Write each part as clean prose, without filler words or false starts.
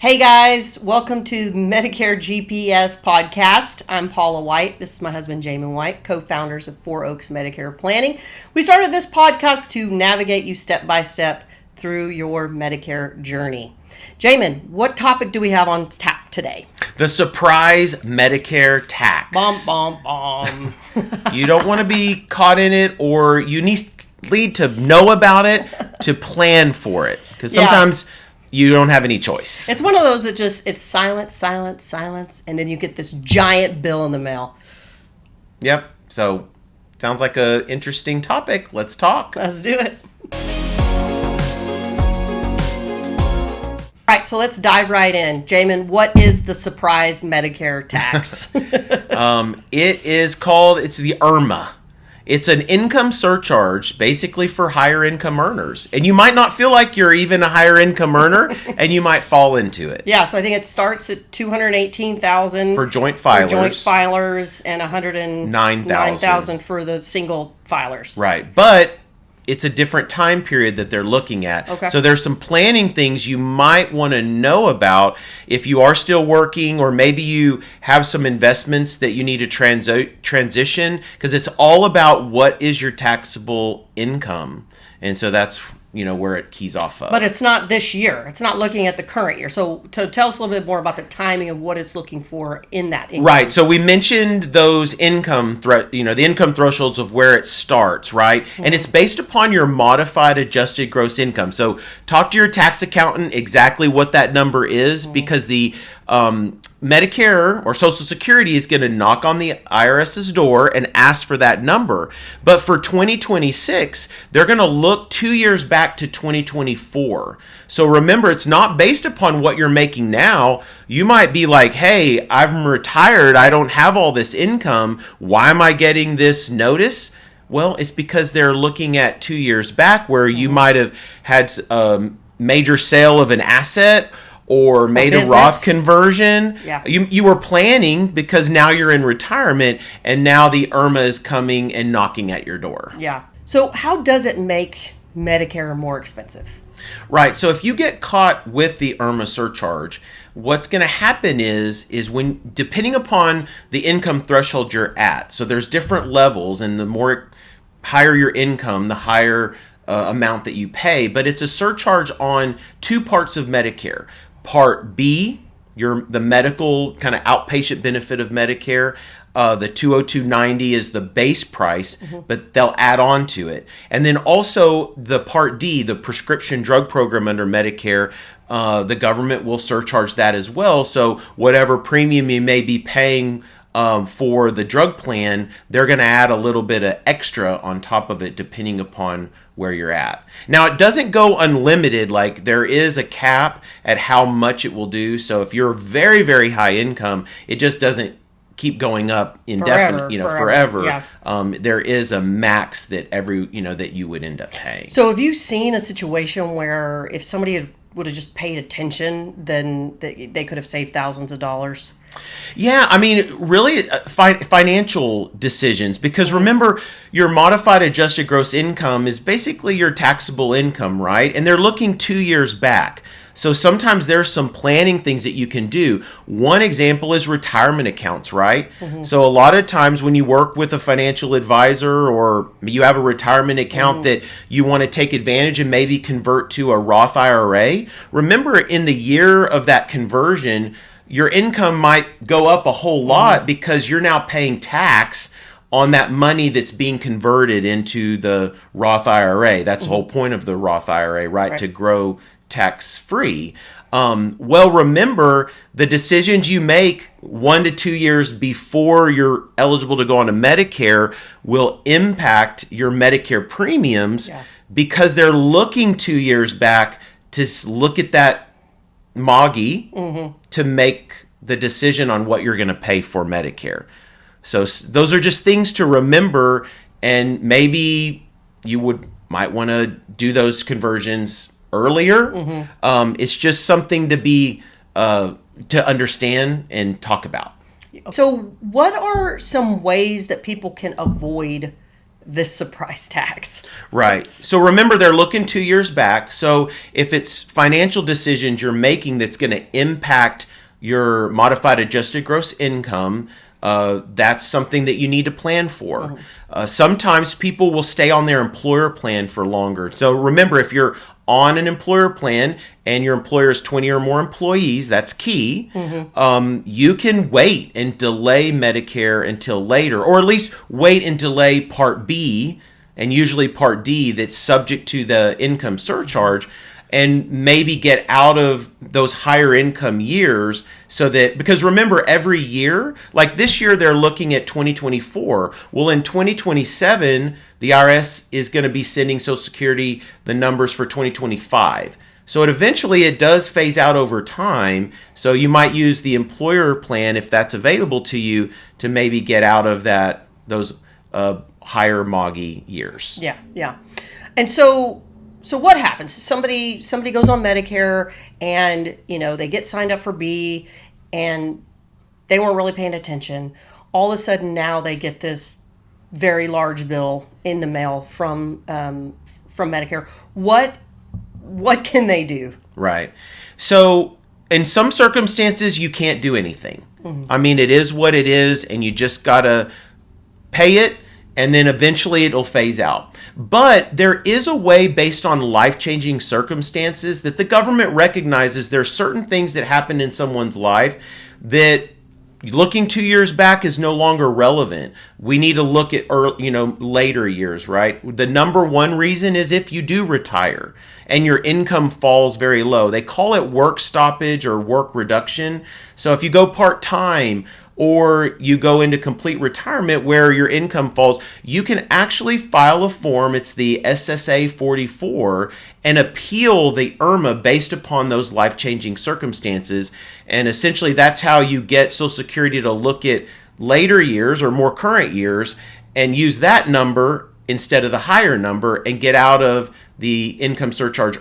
Hey guys, welcome to the Medicare GPS podcast. I'm Paula White. This is my husband, Jamin White, co-founders of Four Oaks Medicare Planning. We started this podcast to navigate you step by step through your Medicare journey. Jamin, what topic do we have on tap today? The Surprise Medicare Tax. Bomb. You don't want to be caught in it, or you need to know about it to plan for it. Because sometimes you don't have any choice. It's one of those that it's silence, and then you get this giant bill in the mail. Yep. So, sounds like an interesting topic. Let's talk. Let's do it. All right, so let's dive right in. Jamin, what is the Surprise Medicare Tax? It's the IRMAA. It's an income surcharge basically for higher income earners. And you might not feel like you're even a higher income earner and you might fall into it. Yeah, so I think it starts at $218,000 for joint filers. And $109,000 for the single filers. Right. But it's a different time period that they're looking at. Okay. So there's some planning things you might want to know about if you are still working, or maybe you have some investments that you need to transition, because it's all about what is your taxable income. And so that's where it keys off of. But it's not this year. It's not looking at the current year. So tell us a little bit more about the timing of what it's looking for in that income. Right. So we mentioned those the income thresholds of where it starts, right? Mm-hmm. And it's based upon your modified adjusted gross income. So talk to your tax accountant exactly what that number is, because the Medicare or Social Security is going to knock on the IRS's door and ask for that number. But for 2026, they're going to look 2 years back to 2024. So remember, it's not based upon what you're making now. You might be like, hey, I'm retired. I don't have all this income. Why am I getting this notice? Well, it's because they're looking at 2 years back where you might have had a major sale of an asset, or made a Roth conversion. Yeah. You were planning because now you're in retirement, and now the IRMAA is coming and knocking at your door. Yeah. So how does it make Medicare more expensive? Right. So if you get caught with the IRMAA surcharge, what's going to happen is when, depending upon the income threshold you're at, so there's different levels, and the more higher your income, the higher amount that you pay, but it's a surcharge on two parts of Medicare. Part B, the medical kind of outpatient benefit of Medicare, the $202.90 is the base price, but they'll add on to it. And then also the Part D, the prescription drug program under Medicare, the government will surcharge that as well. So whatever premium you may be paying for the drug plan, they're going to add a little bit of extra on top of it depending upon where you're at. Now, it doesn't go unlimited. Like, there is a cap at how much it will do. So if you're very, very high income, it just doesn't keep going up indefinitely, forever. Yeah. There is a max that that you would end up paying. So have you seen a situation where if somebody would have just paid attention, then they could have saved thousands of dollars? Yeah, I mean, really financial decisions, because remember, your modified adjusted gross income is basically your taxable income, right? And they're looking 2 years back. So sometimes there's some planning things that you can do. One example is retirement accounts, right? Mm-hmm. So a lot of times when you work with a financial advisor, or you have a retirement account that you want to take advantage and maybe convert to a Roth IRA, remember, in the year of that conversion, your income might go up a whole lot because you're now paying tax on that money that's being converted into the Roth IRA. That's the whole point of the Roth IRA, right? To grow tax-free. Well, remember, the decisions you make 1 to 2 years before you're eligible to go on to Medicare will impact your Medicare premiums, because they're looking 2 years back to look at that MAGI to make the decision on what you're going to pay for Medicare. So those are just things to remember, and maybe you might want to do those conversions earlier. It's just something to be to understand and talk about. So what are some ways that people can avoid this surprise tax. Right. So remember, they're looking 2 years back. So if it's financial decisions you're making that's going to impact your modified adjusted gross income, that's something that you need to plan for. Sometimes people will stay on their employer plan for longer. So remember, if you're on an employer plan and your employer has 20 or more employees, that's key. You can wait and delay Medicare until later, or at least wait and delay Part B and usually Part D that's subject to the income surcharge, and maybe get out of those higher income years, so that, because remember, every year, like this year, they're looking at 2024. Well, in 2027, the IRS is going to be sending Social Security the numbers for 2025. So it does phase out over time. So you might use the employer plan, if that's available to you, to maybe get out of those higher MAGI years. Yeah. And so what happens? Somebody goes on Medicare and, they get signed up for B and they weren't really paying attention. All of a sudden now they get this very large bill in the mail from Medicare. What can they do? Right. So in some circumstances, you can't do anything. I mean, it is what it is, and you just got to pay it, and then eventually it'll phase out. But there is a way, based on life-changing circumstances, that the government recognizes there's certain things that happen in someone's life that looking 2 years back is no longer relevant. We need to look at later years, right? The number one reason is if you do retire and your income falls very low. They call it work stoppage or work reduction. So if you go part-time or you go into complete retirement where your income falls, you can actually file a form, it's the SSA 44, and appeal the IRMAA based upon those life-changing circumstances. And essentially that's how you get Social Security to look at later years or more current years and use that number instead of the higher number and get out of the income surcharge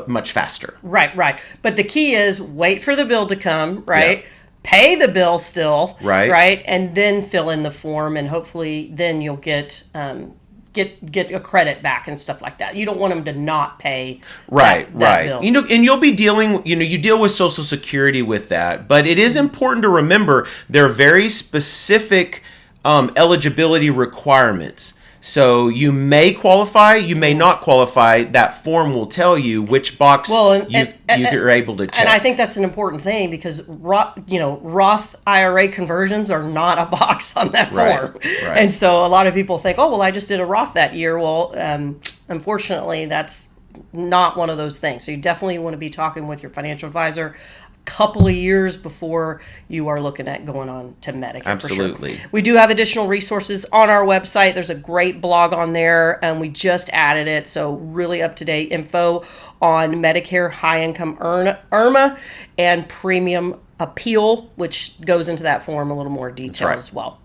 much faster. Right. But the key is wait for the bill to come, right? Yeah. Pay the bill still, right, and then fill in the form, and hopefully then you'll get a credit back and stuff like that. You don't want them to not pay that bill. And you'll be dealing, you deal with Social Security with that, but it is important to remember there are very specific eligibility requirements. So you may qualify, you may not qualify. That form will tell you which box you're able to check. And I think that's an important thing, because Roth IRA conversions are not a box on that form. Right. And so a lot of people think, I just did a Roth that year. Well, unfortunately, that's not one of those things. So you definitely want to be talking with your financial advisor couple of years before you are looking at going on to Medicare. Absolutely. For sure. We do have additional resources on our website. There's a great blog on there, and we just added it. So really up-to-date info on Medicare high-income IRMAA and premium appeal, which goes into that form a little more detail as well.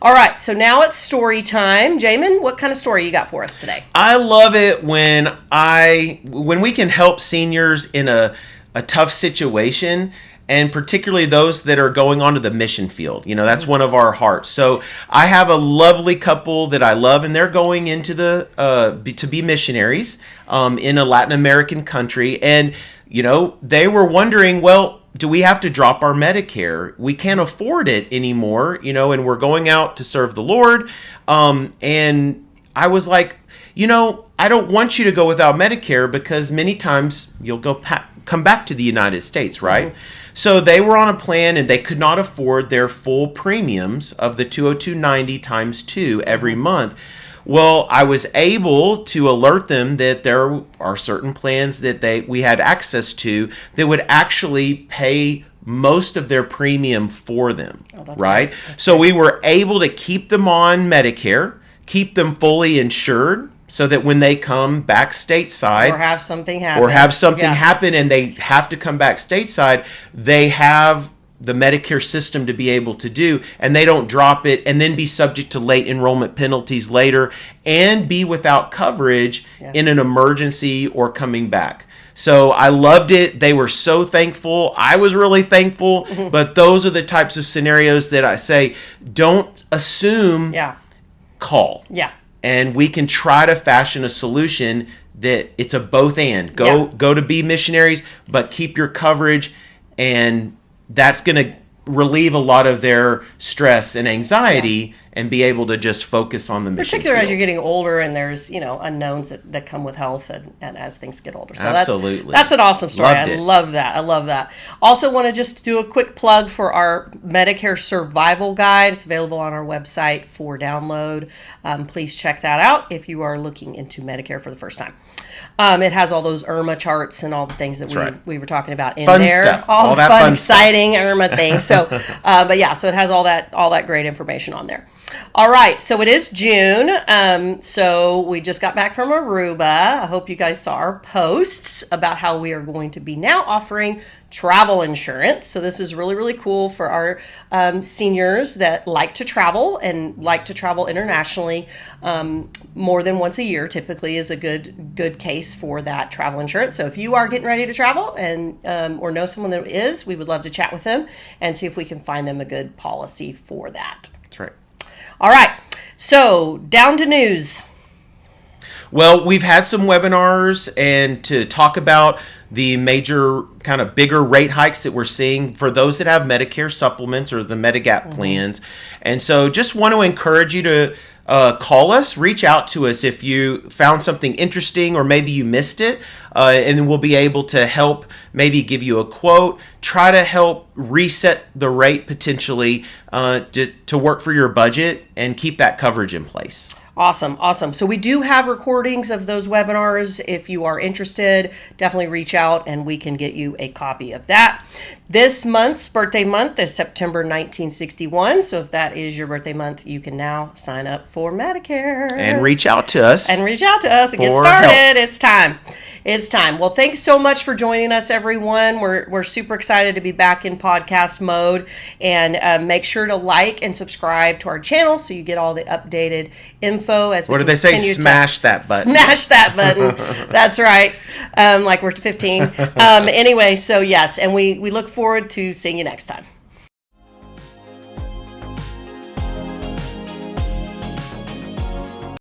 All right, so now it's story time. Jamin, what kind of story you got for us today? I love it when we can help seniors in a tough situation, and particularly those that are going onto the mission field. That's one of our hearts. So I have a lovely couple that I love, and they're going into to be missionaries in a Latin American country. And, they were wondering, well, do we have to drop our Medicare? We can't afford it anymore, and we're going out to serve the Lord. And I was like, I don't want you to go without Medicare, because many times you'll come back to the United States, right? Mm-hmm. So they were on a plan and they could not afford their full premiums of the $202.90 times 2 every month. Well, I was able to alert them that there are certain plans that we had access to that would actually pay most of their premium for them, right? So we were able to keep them on Medicare, keep them fully insured, so that when they come back stateside, or have something happen, and they have to come back stateside, they have the Medicare system to be able to do, and they don't drop it and then be subject to late enrollment penalties later and be without coverage in an emergency or coming back. So I loved it. They were so thankful. I was really thankful. But those are the types of scenarios that I say, don't assume, call. and we can try to fashion a solution that it's a both and. Go to be missionaries, but keep your coverage, and that's going to relieve a lot of their stress and anxiety and be able to just focus on the mission. Particularly as you're getting older and there's, unknowns that come with health and as things get older. So absolutely. That's an awesome story. Loved it. I love that. Also want to just do a quick plug for our Medicare Survival Guide. It's available on our website for download. Please check that out if you are looking into Medicare for the first time. It has all those IRMAA charts and all the things that we were talking about in fun there. Stuff. All the fun, exciting IRMAA things. So, so it has all that great information on there. All right, so it is June. So we just got back from Aruba. I hope you guys saw our posts about how we are going to be now offering travel insurance. So this is really, really cool for our seniors that like to travel and like to travel internationally. More than once a year typically is a good case for that travel insurance. So if you are getting ready to travel and or know someone that is, we would love to chat with them and see if we can find them a good policy for that. That's right. All right, so down to news. Well, we've had some webinars and to talk about the major kind of bigger rate hikes that we're seeing for those that have Medicare supplements or the Medigap plans. And so just want to encourage you to call us, reach out to us if you found something interesting or maybe you missed it, and we'll be able to help maybe give you a quote, try to help reset the rate potentially to work for your budget and keep that coverage in place. Awesome. So we do have recordings of those webinars. If you are interested, definitely reach out and we can get you a copy of that. This month's birthday month is September 1961. So if that is your birthday month, you can now sign up for Medicare. And reach out to us. And get started. Help. It's time. Well, thanks so much for joining us, everyone. We're super excited to be back in podcast mode. And make sure to like and subscribe to our channel so you get all the updated info. As what do they say? Smash that button. Smash that button. That's right. Like we're 15. Anyway, so yes, and we look forward to seeing you next time.